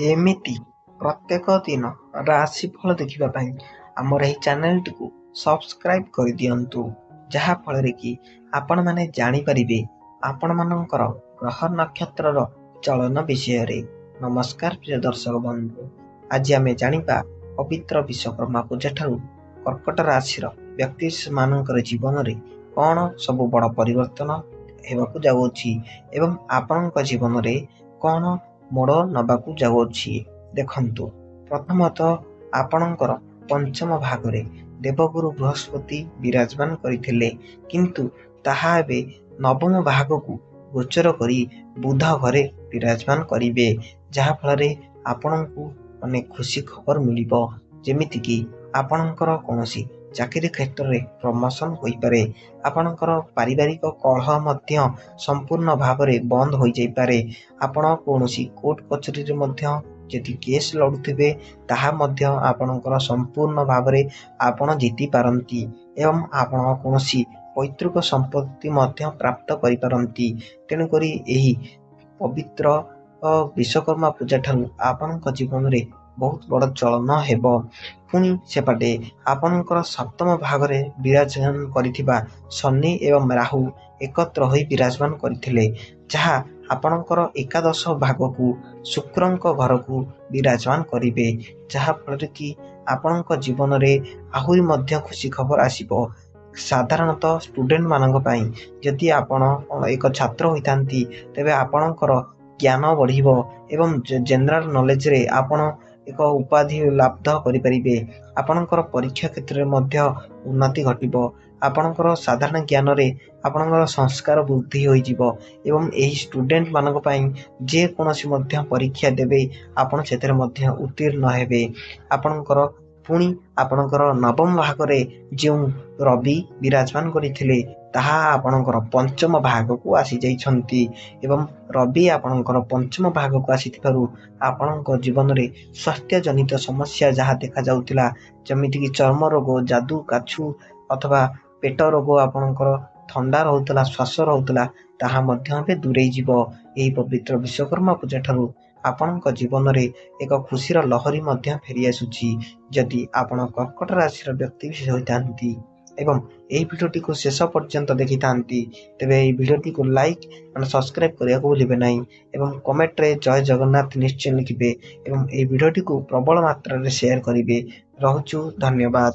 ଏମିତି ପ୍ରତ୍ୟେକ ଦିନ ରାଶିଫଳ ଦେଖିବା ପାଇଁ ଆମର ଏହି ଚ୍ୟାନେଲଟିକୁ ସବସ୍କ୍ରାଇବ୍ କରିଦିଅନ୍ତୁ, ଯାହାଫଳରେ କି ଆପଣମାନେ ଜାଣିପାରିବେ ଆପଣମାନଙ୍କର ଗ୍ରହ ନକ୍ଷତ୍ରର ଚଳନ ବିଷୟରେ। ନମସ୍କାର ପ୍ରିୟ ଦର୍ଶକ ବନ୍ଧୁ, ଆଜି ଆମେ ଜାଣିବା ପବିତ୍ର ବିଶ୍ୱକର୍ମା ପୂଜାଠାରୁ କର୍କଟ ରାଶିର ବ୍ୟକ୍ତିମାନଙ୍କର ଜୀବନରେ କ'ଣ ସବୁ ବଡ଼ ପରିବର୍ତ୍ତନ ହେବାକୁ ଯାଉଅଛି ଏବଂ ଆପଣଙ୍କ ଜୀବନରେ କ'ଣ ମୋଡ଼ ନେବାକୁ ଯାଉଅଛି। ଦେଖନ୍ତୁ, ପ୍ରଥମତଃ ଆପଣଙ୍କର ପଞ୍ଚମ ଭାଗରେ ଦେବଗୁରୁ ବୃହସ୍ପତି ବିରାଜମାନ କରିଥିଲେ, କିନ୍ତୁ ତାହା ଏବେ ନବମ ଭାଗକୁ ଗୋଚର କରି ବୁଧ ଘରେ ବିରାଜମାନ କରିବେ, ଯାହାଫଳରେ ଆପଣଙ୍କୁ ଅନେକ ଖୁସି ଖବର ମିଳିବ। ଯେମିତିକି ଆପଣଙ୍କର କୌଣସି ଚାକିରି କ୍ଷେତ୍ରରେ ପ୍ରମୋସନ୍ ହୋଇପାରେ, ଆପଣଙ୍କର ପାରିବାରିକ କଳହ ମଧ୍ୟ ସମ୍ପୂର୍ଣ୍ଣ ଭାବରେ ବନ୍ଦ ହୋଇଯାଇପାରେ। ଆପଣ କୌଣସି କୋର୍ଟ କଚେରୀରେ ମଧ୍ୟ ଯଦି କେସ୍ ଲଢ଼ୁଥିବେ, ତାହା ମଧ୍ୟ ଆପଣଙ୍କର ସମ୍ପୂର୍ଣ୍ଣ ଭାବରେ ଆପଣ ଜିତିପାରନ୍ତି ଏବଂ ଆପଣ କୌଣସି ପୈତୃକ ସମ୍ପତ୍ତି ମଧ୍ୟ ପ୍ରାପ୍ତ କରିପାରନ୍ତି। ତେଣୁକରି ଏହି ପବିତ୍ର ବିଶ୍ୱକର୍ମା ପୂଜାଠାରୁ ଆପଣଙ୍କ ଜୀବନରେ ବହୁତ ବଡ଼ ଚଳନ ହେବ। ପୁଣି ସେପଟେ ଆପଣଙ୍କର ସପ୍ତମ ଭାଗରେ ବିରାଜମାନ କରିଥିବା ଶନି ଏବଂ ରାହୁ ଏକତ୍ର ହୋଇ ବିରାଜମାନ କରିଥିଲେ, ଯାହା ଆପଣଙ୍କର ଏକାଦଶ ଭାଗକୁ ଶୁକ୍ରଙ୍କ ଘରକୁ ବିରାଜମାନ କରିବେ, ଯାହାଫଳରେ କି ଆପଣଙ୍କ ଜୀବନରେ ଆହୁରି ମଧ୍ୟ ଖୁସି ଖବର ଆସିବ। ସାଧାରଣତଃ ଷ୍ଟୁଡେଣ୍ଟମାନଙ୍କ ପାଇଁ ଯଦି ଆପଣ ଏକ ଛାତ୍ର ହୋଇଥାନ୍ତି, ତେବେ ଆପଣଙ୍କର ଜ୍ଞାନ ବଢ଼ିବ ଏବଂ ଜେନେରାଲ ନଲେଜରେ ଆପଣ ଏକ ଉପାଧି ଲାଭ କରିପାରିବେ। ଆପଣଙ୍କର ପରୀକ୍ଷା କ୍ଷେତ୍ରରେ ମଧ୍ୟ ଉନ୍ନତି ଘଟିବ। ଆପଣଙ୍କର ସାଧାରଣ ଜ୍ଞାନରେ ଆପଣଙ୍କର ସଂସ୍କାର ବୃଦ୍ଧି ହୋଇଯିବ ଏବଂ ଏହି ଷ୍ଟୁଡେଣ୍ଟମାନଙ୍କ ପାଇଁ ଯେକୌଣସି ମଧ୍ୟ ପରୀକ୍ଷା ଦେବେ, ଆପଣ ସେଥିରେ ମଧ୍ୟ ଉତ୍ତୀର୍ଣ୍ଣ ହେବେ। ଆପଣଙ୍କର ନବମ ଭାଗରେ ଯେଉଁ ରବି ବିରାଜମାନ କରିଥିଲେ, ତାହା ଆପଣଙ୍କର ପଞ୍ଚମ ଭାଗକୁ ଆସିଯାଇଛନ୍ତି ଏବଂ ରବି ଆପଣଙ୍କର ପଞ୍ଚମ ଭାଗକୁ ଆସିଥିବାରୁ ଆପଣଙ୍କ ଜୀବନରେ ସ୍ୱାସ୍ଥ୍ୟଜନିତ ସମସ୍ୟା ଯାହା ଦେଖାଯାଉଥିଲା, ଯେମିତିକି ଚର୍ମ ରୋଗ, ଯାଦୁ କାଛୁ ଅଥବା ପେଟ ରୋଗ, ଆପଣଙ୍କର ଥଣ୍ଡା ରହୁଥିଲା, ଶ୍ୱାସ ରହୁଥିଲା, ତାହା ମଧ୍ୟ ଏବେ ଦୂରେଇ ଯିବ। ଏହି ପବିତ୍ର ବିଶ୍ୱକର୍ମା ପୂଜାଠାରୁ ଆପଣଙ୍କ ଜୀବନରେ ଏକ ଖୁସିର ଲହରୀ ମଧ୍ୟ ଫେରିଆସୁଛି। ଯଦି ଆପଣ କର୍କଟ ରାଶିର ବ୍ୟକ୍ତି ବିଶେଷ ହୋଇଥାନ୍ତି ଏବଂ ଏହି ଭିଡ଼ିଓଟିକୁ ଶେଷ ପର୍ଯ୍ୟନ୍ତ ଦେଖିଥାନ୍ତି, ତେବେ ଏହି ଭିଡ଼ିଓଟିକୁ ଲାଇକ୍ ଏବଂ ସବସ୍କ୍ରାଇବ୍ କରିବାକୁ ଭୁଲିବେ ନାହିଁ ଏବଂ କମେଣ୍ଟରେ ଜୟ ଜଗନ୍ନାଥ ନିଶ୍ଚୟ ଲେଖିବେ ଏବଂ ଏହି ଭିଡ଼ିଓଟିକୁ ପ୍ରବଳ ମାତ୍ରାରେ ସେୟାର କରିବେ। ରହୁଛୁ, ଧନ୍ୟବାଦ।